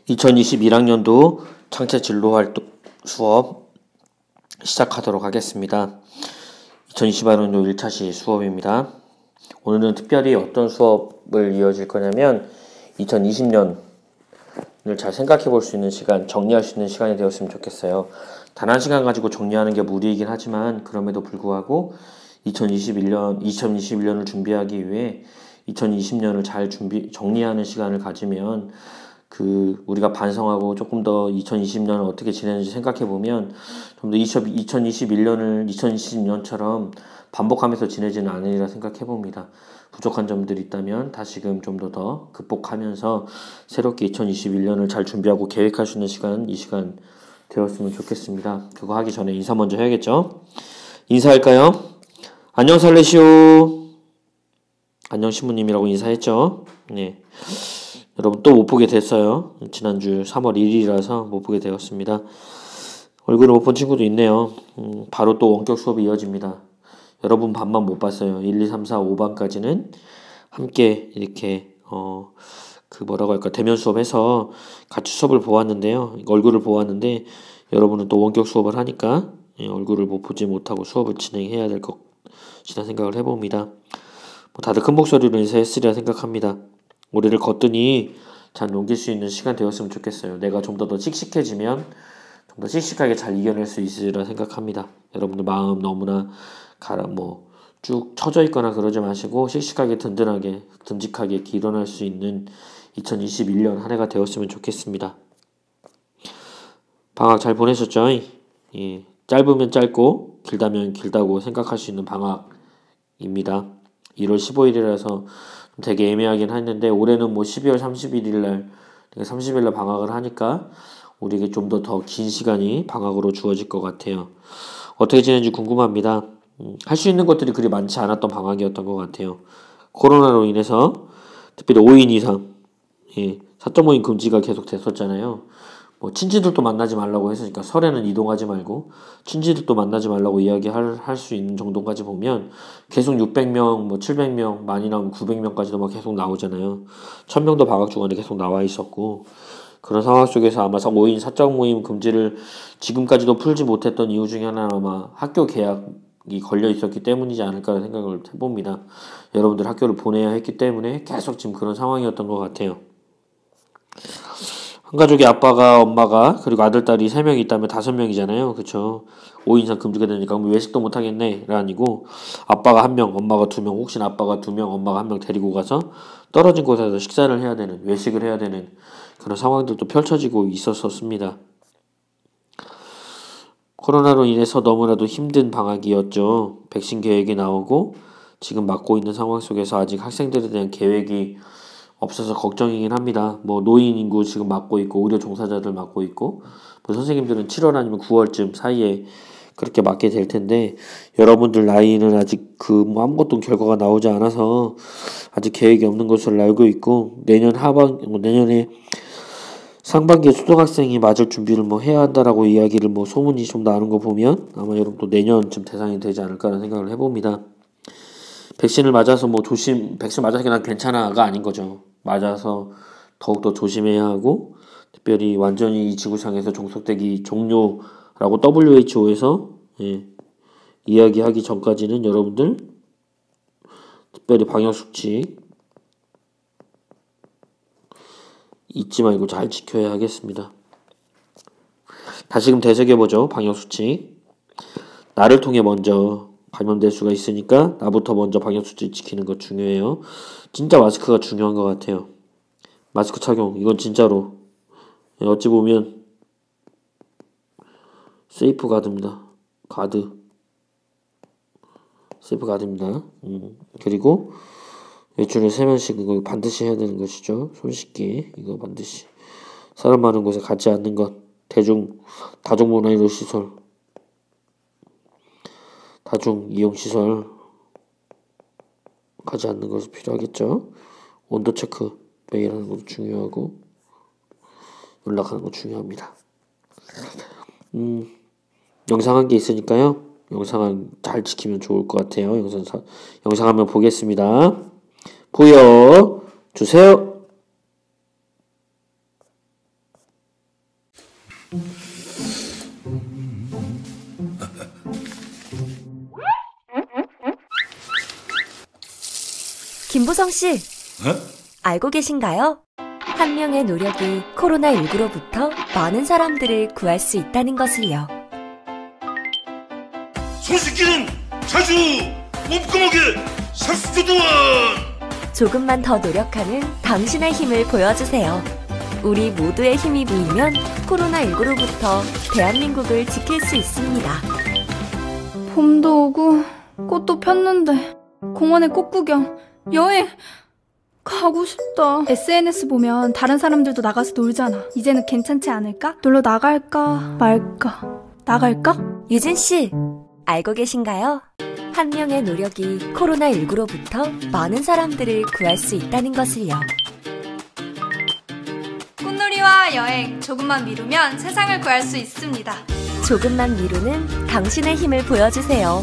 2021학년도 창체 진로 활동 수업 시작하도록 하겠습니다. 2021학년도 1차시 수업입니다. 오늘은 특별히 어떤 수업을 이어질 거냐면 2020년을 잘 생각해 볼 수 있는 시간, 정리할 수 있는 시간이 되었으면 좋겠어요. 단 한 시간 가지고 정리하는 게 무리이긴 하지만 그럼에도 불구하고 2021년을 준비하기 위해 2020년을 잘 정리하는 시간을 가지면 우리가 반성하고 조금 더 2020년을 어떻게 지내는지 생각해 보면 좀 더 2021년을 2020년처럼 반복하면서 지내지는 않으리라 생각해 봅니다. 부족한 점들이 있다면 다시금 좀 더 극복하면서 새롭게 2021년을 잘 준비하고 계획할 수 있는 시간, 이 시간 되었으면 좋겠습니다. 그거 하기 전에 인사 먼저 해야겠죠? 인사할까요? 안녕 설레시오. 안녕 신부님이라고 인사했죠? 네. 여러분 또 못 보게 됐어요. 지난주 3월 1일이라서 못 보게 되었습니다. 얼굴을 못 본 친구도 있네요. 바로 또 원격 수업이 이어집니다. 여러분 반만 못 봤어요. 1, 2, 3, 4, 5반까지는 함께 이렇게 대면 수업해서 같이 수업을 보았는데요. 얼굴을 보았는데 여러분은 또 원격 수업을 하니까 얼굴을 보지 못하고 수업을 진행해야 될 것이라 생각을 해봅니다. 다들 큰 목소리로 인사했으리라 생각합니다. 우리를 거뜬히 잘 넘길 수 있는 시간 되었으면 좋겠어요. 내가 좀 더 씩씩해지면 좀 더 씩씩하게 잘 이겨낼 수 있으리라 생각합니다. 여러분들 마음 너무나 쭉 처져 있거나 그러지 마시고 씩씩하게 든든하게 듬직하게 일어날 수 있는 2021년 한 해가 되었으면 좋겠습니다. 방학 잘 보내셨죠? 예, 짧으면 짧고 길다면 길다고 생각할 수 있는 방학입니다. 1월 15일이라서 되게 애매하긴 했는데 올해는 12월 31일날 30일날 방학을 하니까 우리에게 좀 더 긴 시간이 방학으로 주어질 것 같아요. 어떻게 지내는지 궁금합니다. 할 수 있는 것들이 그리 많지 않았던 방학이었던 것 같아요. 코로나로 인해서 특별히 5인 이상 사적 모임 금지가 계속 됐었잖아요. 친지들도 만나지 말라고 했으니까 설에는 이동하지 말고 친지들도 만나지 말라고 이야기할 수 있는 정도까지 보면 계속 600명, 700명, 많이 나오면 900명까지도 계속 나오잖아요. 1000명도 방학 중간에 계속 나와 있었고 그런 상황 속에서 아마 5인 사적 모임 금지를 지금까지도 풀지 못했던 이유 중에 하나는 아마 학교 개학이 걸려 있었기 때문이지 않을까 생각을 해봅니다. 여러분들 학교를 보내야 했기 때문에 계속 지금 그런 상황이었던 것 같아요. 한 가족에 아빠가, 엄마가, 그리고 아들, 딸이 3명 있다면 5명이잖아요. 그쵸? 5인 이상 금지가 되니까 그럼 외식도 못하겠네? 가 아니고 아빠가 1명, 엄마가 2명, 혹시나 아빠가 2명, 엄마가 1명 데리고 가서 떨어진 곳에서 식사를 해야 되는, 외식을 해야 되는 그런 상황들도 펼쳐지고 있었습니다. 코로나로 인해서 너무나도 힘든 방학이었죠. 백신 계획이 나오고 지금 맞고 있는 상황 속에서 아직 학생들에 대한 계획이 없어서 걱정이긴 합니다. 노인 인구 지금 맞고 있고 의료 종사자들 맞고 있고 선생님들은 7월 아니면 9월쯤 사이에 그렇게 맞게 될 텐데 여러분들 나이는 아직 아무것도 결과가 나오지 않아서 아직 계획이 없는 것으로 알고 있고 내년에 상반기에 초등학생이 맞을 준비를 해야 한다라고 이야기를 소문이 좀 나는 거 보면 아마 여러분도 내년쯤 대상이 되지 않을까라는 생각을 해봅니다. 백신을 맞아서 백신 맞아서 그냥 괜찮아가 아닌 거죠. 맞아서 더욱더 조심해야 하고 특별히 완전히 이 지구상에서 종속되기 종료라고 WHO에서 이야기하기 전까지는 여러분들 특별히 방역수칙 잊지 말고 잘 지켜야 하겠습니다. 다시금 되새겨보죠. 방역수칙. 나를 통해 먼저 감염될 수가 있으니까 나부터 먼저 방역수칙 지키는 거 중요해요. 진짜 마스크가 중요한 것 같아요. 마스크 착용 이건 진짜로 어찌 보면 세이프 가드입니다. 세이프 가드입니다. 그리고 외출에 세면식 이거 반드시 해야 되는 것이죠. 손 씻기 이거 반드시 사람 많은 곳에 가지 않는 것 다중문화이동시설 다중이용시설 가지 않는 것이 필요하겠죠. 온도 체크 매일 하는 것도 중요하고 연락하는 거 중요합니다. 영상 한 개 있으니까요. 영상 잘 지키면 좋을 것 같아요. 영상 한번 보겠습니다. 보여주세요. 김보성 씨, 어? 알고 계신가요? 한 명의 노력이 코로나19로부터 많은 사람들을 구할 수 있다는 것을요. 손씻기는 자주 꼼꼼하게 살수조도원. 조금만 더 노력하는 당신의 힘을 보여주세요. 우리 모두의 힘이 모이면 코로나19로부터 대한민국을 지킬 수 있습니다. 봄도 오고 꽃도 폈는데 공원에 꽃 구경, 여행 가고 싶다. SNS 보면 다른 사람들도 나가서 놀잖아. 이제는 괜찮지 않을까? 놀러 나갈까 말까? 나갈까? 유진 씨, 알고 계신가요? 한 명의 노력이 코로나19로부터 많은 사람들을 구할 수 있다는 것을요. 꽃놀이와 여행 조금만 미루면 세상을 구할 수 있습니다. 조금만 미루는 당신의 힘을 보여주세요.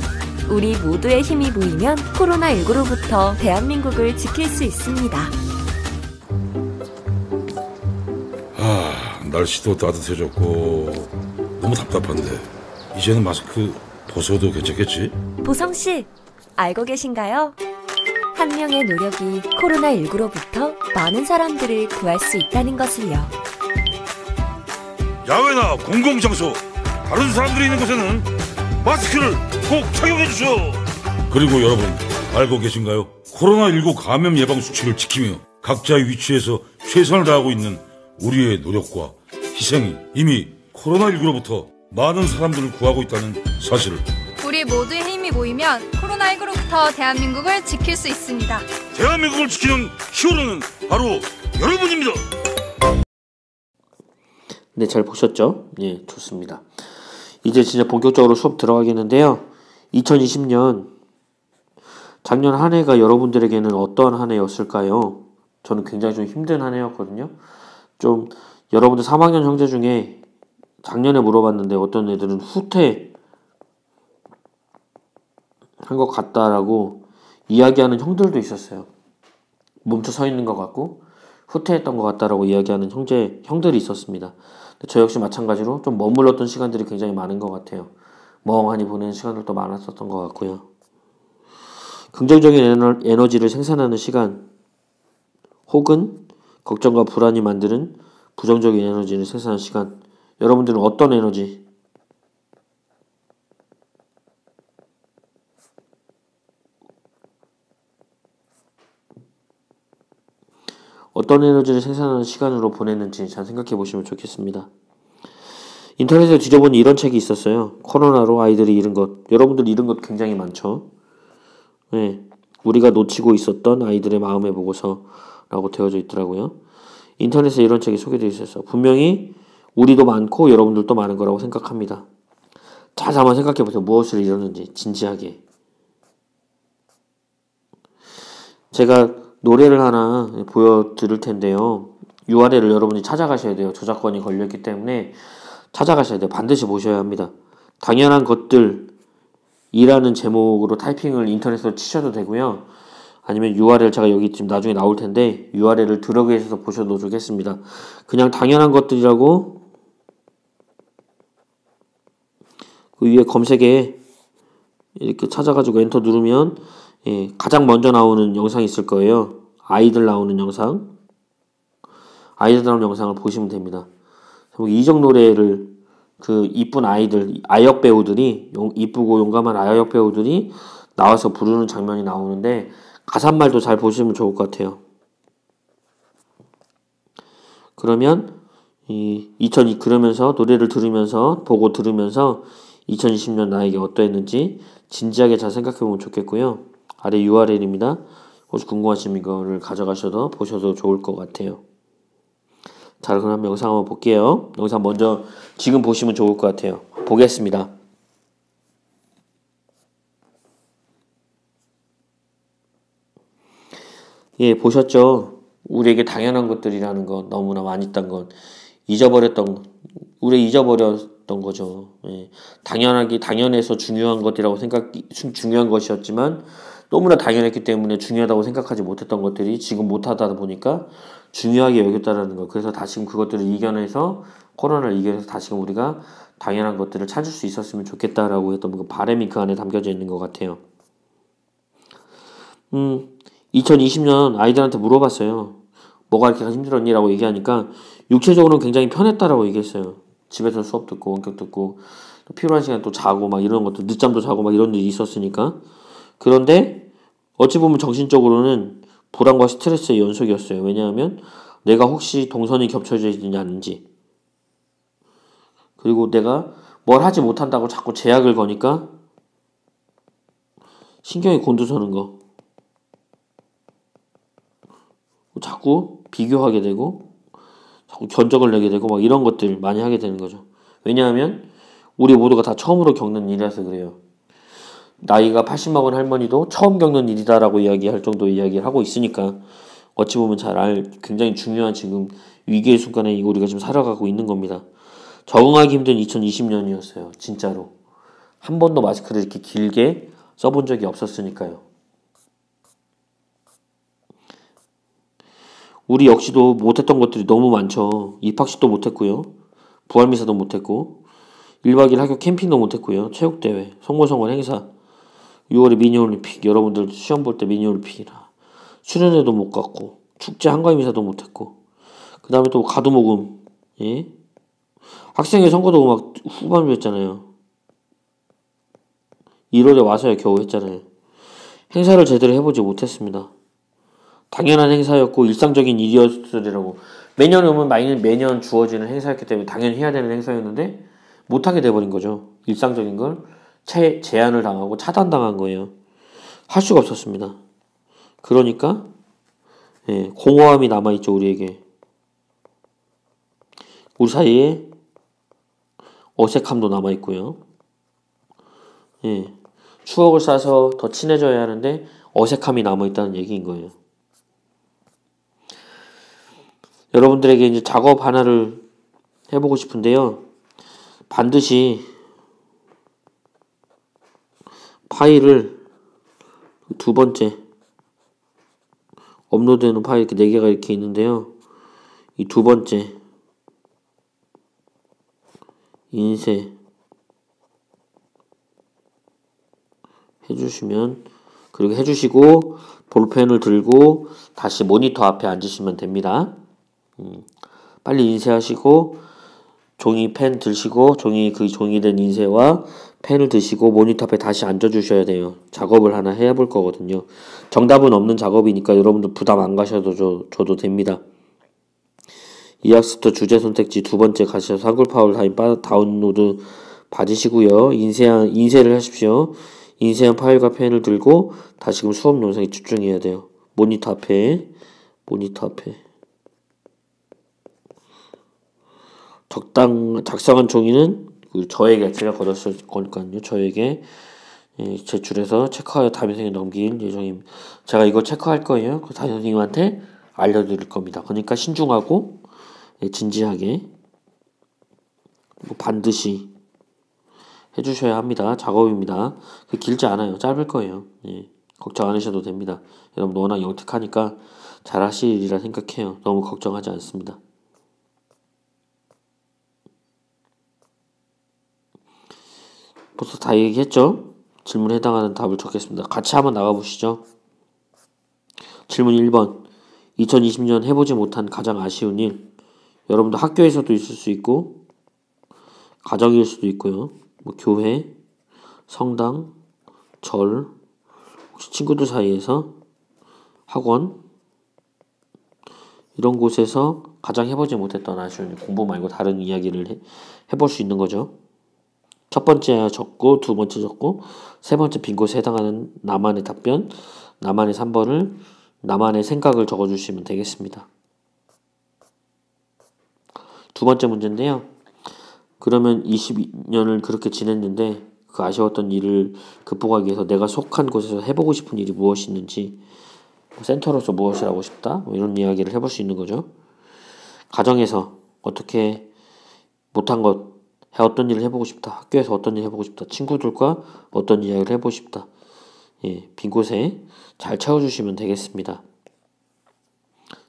우리 모두의 힘이 모이면 코로나19로부터 대한민국을 지킬 수 있습니다. 날씨도 따뜻해졌고 너무 답답한데 이제는 마스크 벗어도 괜찮겠지? 보성씨, 알고 계신가요? 한 명의 노력이 코로나19로부터 많은 사람들을 구할 수 있다는 것을요. 야외나 공공장소, 다른 사람들이 있는 곳에는 마스크를 꼭 착용해 주시오. 그리고 여러분, 알고 계신가요? 코로나19 감염 예방 수칙을 지키며 각자의 위치에서 최선을 다하고 있는 우리의 노력과 희생이 이미 코로나19로부터 많은 사람들을 구하고 있다는 사실을. 우리 모두의 힘이 모이면 코로나19로부터 대한민국을 지킬 수 있습니다. 대한민국을 지키는 히어로는 바로 여러분입니다. 네, 잘 보셨죠? 예, 좋습니다. 이제 진짜 본격적으로 수업 들어가겠는데요. 2020년 작년 한 해가 여러분들에게는 어떠한 한 해였을까요? 저는 굉장히 좀 힘든 한 해였거든요. 좀 여러분들 3학년 형제 중에 작년에 물어봤는데 어떤 애들은 후퇴한 것 같다라고 이야기하는 형들도 있었어요. 멈춰 서 있는 것 같고 후퇴했던 것 같다라고 이야기하는 형들이 있었습니다. 저 역시 마찬가지로 좀 머물렀던 시간들이 굉장히 많은 것 같아요. 멍하니 보내는 시간들도 많았었던 것 같고요. 긍정적인 에너지를 생산하는 시간 혹은 걱정과 불안이 만드는 부정적인 에너지를 생산하는 시간, 여러분들은 어떤 에너지, 어떤 에너지를 생산하는 시간으로 보냈는지 잘 생각해 보시면 좋겠습니다. 인터넷에 뒤져보니 이런 책이 있었어요. 코로나로 아이들이 잃은 것. 여러분들 잃은 것 굉장히 많죠. 네, 우리가 놓치고 있었던 아이들의 마음의 보고서라고 되어져 있더라고요. 인터넷에 이런 책이 소개되어 있었어요. 분명히 우리도 많고 여러분들도 많은 거라고 생각합니다. 잘 한번 생각해 보세요. 무엇을 잃었는지 진지하게. 제가 노래를 하나 보여드릴 텐데요. URL을 여러분이 찾아가셔야 돼요. 저작권이 걸렸기 때문에 찾아가셔야 돼요. 반드시 보셔야 합니다. 당연한 것들이라는 제목으로 타이핑을 인터넷으로 치셔도 되고요. 아니면 URL 제가 여기 지금 나중에 나올 텐데 URL을 들어가셔서 보셔도 좋겠습니다. 그냥 당연한 것들이라고 그 위에 검색에 이렇게 찾아가지고 엔터 누르면 예, 가장 먼저 나오는 영상이 있을 거예요. 아이들 나오는 영상. 아이들 나오는 영상을 보시면 됩니다. 이적 노래를 그 이쁜 아이들, 아역 배우들이 이쁘고 용감한 아역 배우들이 나와서 부르는 장면이 나오는데 가사말도 잘 보시면 좋을 것 같아요. 그러면 그러면서 노래를 들으면서 보고 들으면서 2020년 나에게 어떠했는지 진지하게 잘 생각해 보면 좋겠고요. 아래 URL입니다. 혹시 궁금하시면 이거를 가져가셔도 보셔도 좋을 것 같아요. 자, 그럼 영상 한번 볼게요. 영상 먼저 지금 보시면 좋을 것 같아요. 보겠습니다. 예, 보셨죠? 우리에게 당연한 것들이라는 것, 너무나 많이 있던 것, 우리 잊어버렸던 거죠. 예, 당연해서 중요한 것이라고 중요한 것이었지만, 너무나 당연했기 때문에 중요하다고 생각하지 못했던 것들이 지금 못하다 보니까 중요하게 여겼다라는 거. 그래서 다시금 그것들을 이겨내서 코로나를 이겨내서 다시금 우리가 당연한 것들을 찾을 수 있었으면 좋겠다라고 했던 그 바람이 그 안에 담겨져 있는 것 같아요. 2020년 아이들한테 물어봤어요. 뭐가 이렇게 힘들었니? 라고 얘기하니까 육체적으로는 굉장히 편했다라고 얘기했어요. 집에서 수업 듣고 원격 듣고 또 필요한 시간에 또 자고 막 이런 것도 늦잠도 자고 막 이런 일이 있었으니까. 그런데 어찌 보면 정신적으로는 불안과 스트레스의 연속이었어요. 왜냐하면 내가 혹시 동선이 겹쳐져 있는지 아닌지, 그리고 내가 뭘 하지 못한다고 자꾸 제약을 거니까 신경이 곤두서는 거, 자꾸 비교하게 되고 자꾸 견적을 내게 되고 막 이런 것들 많이 하게 되는 거죠. 왜냐하면 우리 모두가 다 처음으로 겪는 일이라서 그래요. 나이가 80 먹은 할머니도 처음 겪는 일이다라고 이야기할 정도의 이야기를 하고 있으니까 어찌 보면 굉장히 중요한 지금 위기의 순간에 우리가 지금 살아가고 있는 겁니다. 적응하기 힘든 2020년이었어요. 진짜로. 한 번도 마스크를 이렇게 길게 써본 적이 없었으니까요. 우리 역시도 못했던 것들이 너무 많죠. 입학식도 못했고요. 부활미사도 못했고 1박 2일 학교 캠핑도 못했고요. 체육대회, 송골송골 행사, 6월에 미니올림픽, 여러분들 시험 볼 때 미니올림픽이라 수련회도 못 갔고 축제 한가위미사도 못했고 그 다음에 또 가두모금, 예? 학생회 선거도 막 후반부였잖아요. 1월에 와서야 겨우 했잖아요. 행사를 제대로 해보지 못했습니다. 당연한 행사였고 일상적인 일이었으리라고 매년 오면 매년 주어지는 행사였기 때문에 당연히 해야 되는 행사였는데 못하게 돼버린 거죠. 일상적인 걸 제한을 당하고 차단당한 거예요. 할 수가 없었습니다. 그러니까 예, 공허함이 남아있죠. 우리에게. 우리 사이에 어색함도 남아있고요. 예, 추억을 쌓아서 더 친해져야 하는데 어색함이 남아있다는 얘기인 거예요. 여러분들에게 이제 작업 하나를 해보고 싶은데요. 반드시 파일을 두 번째 업로드되는 파일 이렇게 4개가 이렇게 있는데요. 이 두 번째 인쇄 해주시면, 그리고 해주시고 볼펜을 들고 다시 모니터 앞에 앉으시면 됩니다. 빨리 인쇄하시고 종이 펜 드시고 종이된 인쇄와 펜을 드시고 모니터 앞에 다시 앉아주셔야 돼요. 작업을 하나 해볼 거거든요. 정답은 없는 작업이니까 여러분들 부담 안 가셔도 줘도 됩니다. 이 학습터 주제 선택지 두 번째 가셔서 한글 파워 다운로드 받으시고요. 인쇄를 하십시오. 인쇄한 파일과 펜을 들고 다시금 수업 영상에 집중해야 돼요. 모니터 앞에 작성한 종이는 저에게 제가 거뒀을 거니까요. 저에게 제출해서 체크하여 담임 선생님에 넘길 예정입니다. 제가 이거 체크할 거예요. 그 담임 선생님한테 알려드릴 겁니다. 그러니까 신중하고 진지하게 반드시 해주셔야 합니다. 작업입니다. 길지 않아요. 짧을 거예요. 예, 걱정 안 하셔도 됩니다. 여러분 워낙 영특하니까 잘 하시리라 생각해요. 너무 걱정하지 않습니다. 벌써 다 얘기했죠? 질문에 해당하는 답을 적겠습니다. 같이 한번 나가보시죠. 질문 1번. 2020년 해보지 못한 가장 아쉬운 일. 여러분들 학교에서도 있을 수 있고 가정일 수도 있고요. 뭐 교회, 성당, 절, 혹시 친구들 사이에서, 학원, 이런 곳에서 가장 해보지 못했던 아쉬운 일, 공부 말고 다른 이야기를 해볼 수 있는 거죠. 첫 번째 적고 두 번째 적고 세 번째 빈 곳에 해당하는 나만의 답변, 나만의 3번을 나만의 생각을 적어주시면 되겠습니다. 두 번째 문제인데요. 그러면 22년을 그렇게 지냈는데 그 아쉬웠던 일을 극복하기 위해서 내가 속한 곳에서 해보고 싶은 일이 무엇이 있는지, 센터로서 무엇을 하고 싶다, 이런 이야기를 해볼 수 있는 거죠. 가정에서 어떻게 못한 것, 어떤 일을 해보고 싶다, 학교에서 어떤 일을 해보고 싶다, 친구들과 어떤 이야기를 해보고 싶다, 빈 곳에 잘 채워주시면 되겠습니다.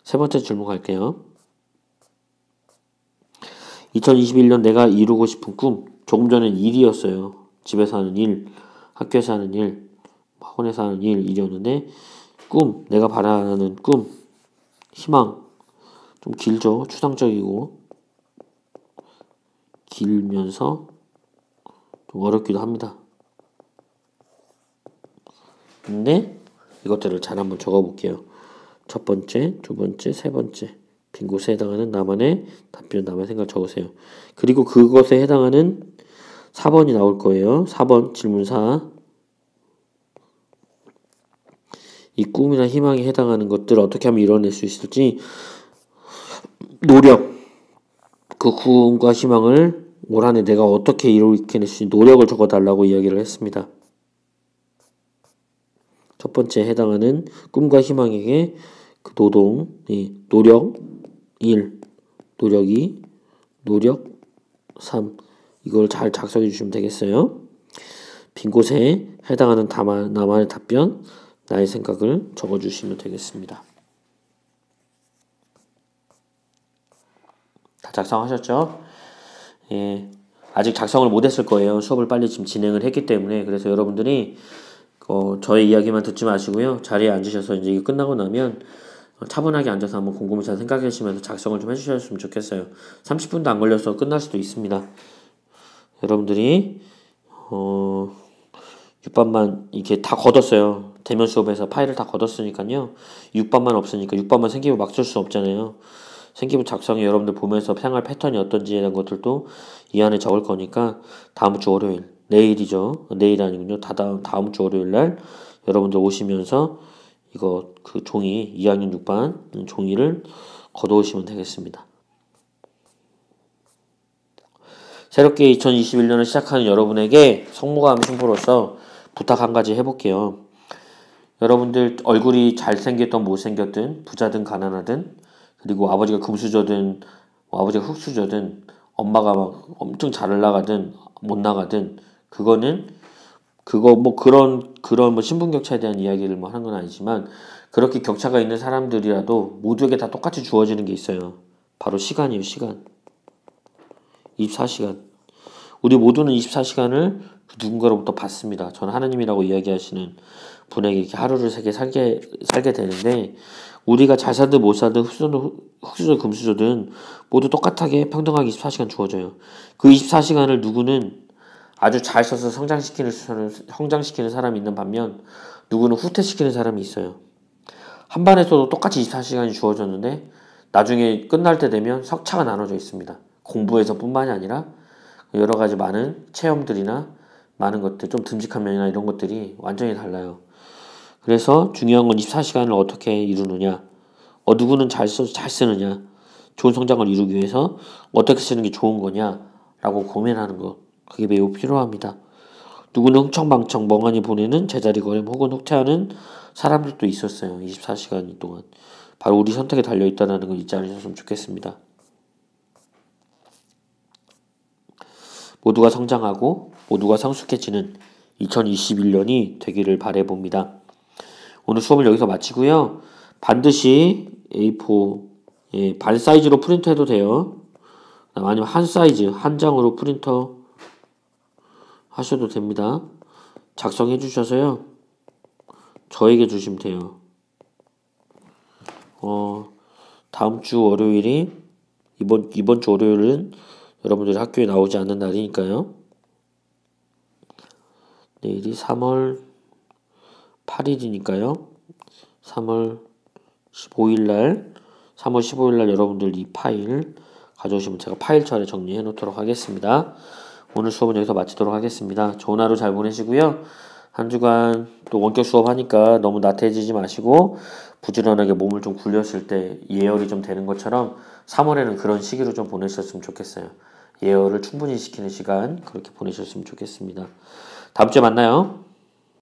세 번째 질문 갈게요. 2021년 내가 이루고 싶은 꿈. 조금 전엔 일이었어요. 집에서 하는 일, 학교에서 하는 일, 학원에서 하는 일이었는데 꿈, 내가 바라는 꿈, 희망. 좀 길죠. 추상적이고 길면서 좀 어렵기도 합니다. 근데 이것들을 잘 한번 적어볼게요. 첫 번째, 두 번째, 세 번째 빈 곳에 해당하는 나만의 답변, 나만의 생각 적으세요. 그리고 그것에 해당하는 4번이 나올 거예요. 4번 질문 4. 이 꿈이나 희망에 해당하는 것들을 어떻게 하면 이뤄낼 수 있을지 노력, 그 꿈과 희망을 올 한해 내가 어떻게 이루어낼 수 있는 노력을 적어달라고 이야기를 했습니다. 첫 번째 해당하는 꿈과 희망에게 그 노동, 노력 1, 노력 2, 노력 3 이걸 잘 작성해 주시면 되겠어요. 빈 곳에 해당하는 나만의 답변, 나의 생각을 적어주시면 되겠습니다. 다 작성하셨죠? 아직 작성을 못했을 거예요. 수업을 빨리 지금 진행을 했기 때문에. 그래서 여러분들이 저의 이야기만 듣지 마시고요. 자리에 앉으셔서 이제 이게 끝나고 나면 차분하게 앉아서 한번 곰곰이 잘 생각하시면서 작성을 좀 해주셨으면 좋겠어요. 30분도 안 걸려서 끝날 수도 있습니다. 여러분들이 6반만 이렇게 다 걷었어요. 대면 수업에서 파일을 다 걷었으니까요. 6반만 없으니까 6반만 생기부 막 쓸 수 없잖아요. 생기부 작성에 여러분들 보면서 생활 패턴이 어떤지에 대한 것들도 이 안에 적을 거니까 다음 주 월요일, 내일이죠. 내일 아니군요. 다음 주 월요일 날 여러분들 오시면서 이거 그 종이 2학년 6반 종이를 걷어오시면 되겠습니다. 새롭게 2021년을 시작하는 여러분에게 성모감 신부로서 부탁 한 가지 해볼게요. 여러분들 얼굴이 잘생겼든 못생겼든 부자든 가난하든 그리고 아버지가 금수저든 아버지가 흙수저든 엄마가 막 엄청 잘 나가든 못 나가든 그거 뭐 그런 뭐 신분격차에 대한 이야기를 뭐 하는 건 아니지만 그렇게 격차가 있는 사람들이라도 모두에게 다 똑같이 주어지는 게 있어요. 바로 시간이에요. 시간. 24시간. 우리 모두는 24시간을 누군가로부터 받습니다. 저는 하나님이라고 이야기하시는 분에게 이렇게 하루를 세게 살게 되는데 우리가 잘 살든 못 살든 흙수저 금수저든 모두 똑같하게 평등하게 24시간 주어져요. 그 24시간을 누구는 아주 잘 써서 성장시키는 사람이 있는 반면 누구는 후퇴시키는 사람이 있어요. 한 반에서도 똑같이 24시간이 주어졌는데 나중에 끝날 때 되면 석차가 나눠져 있습니다. 공부에서 뿐만이 아니라 여러 가지 많은 체험들이나 많은 것들, 좀 듬직한 면이나 이런 것들이 완전히 달라요. 그래서 중요한 건 24시간을 어떻게 이루느냐, 누구는 잘 쓰느냐, 좋은 성장을 이루기 위해서 어떻게 쓰는 게 좋은 거냐라고 고민하는 것, 그게 매우 필요합니다. 누구는 흥청망청 멍하니 보내는 제자리 걸음 혹은 후퇴하는 사람들도 있었어요. 24시간 동안. 바로 우리 선택에 달려있다는 걸 잊지 않으셨으면 좋겠습니다. 모두가 성장하고 모두가 성숙해지는 2021년이 되기를 바라봅니다. 오늘 수업을 여기서 마치고요. 반드시 A4 반 사이즈로 프린트해도 돼요. 아니면 한 사이즈 한 장으로 프린터 하셔도 됩니다. 작성해 주셔서요. 저에게 주시면 돼요. 다음 주 월요일이 이번 주 월요일은 여러분들이 학교에 나오지 않는 날이니까요. 내일이 3월 8일이니까요. 3월 15일 날 여러분들 이 파일 가져오시면 제가 파일처에 정리해 놓도록 하겠습니다. 오늘 수업은 여기서 마치도록 하겠습니다. 좋은 하루 잘 보내시고요. 한 주간 또 원격 수업하니까 너무 나태해지지 마시고 부지런하게 몸을 좀 굴렸을 때 예열이 좀 되는 것처럼 3월에는 그런 시기로 좀 보내셨으면 좋겠어요. 예열을 충분히 시키는 시간 그렇게 보내셨으면 좋겠습니다. 다음 주에 만나요.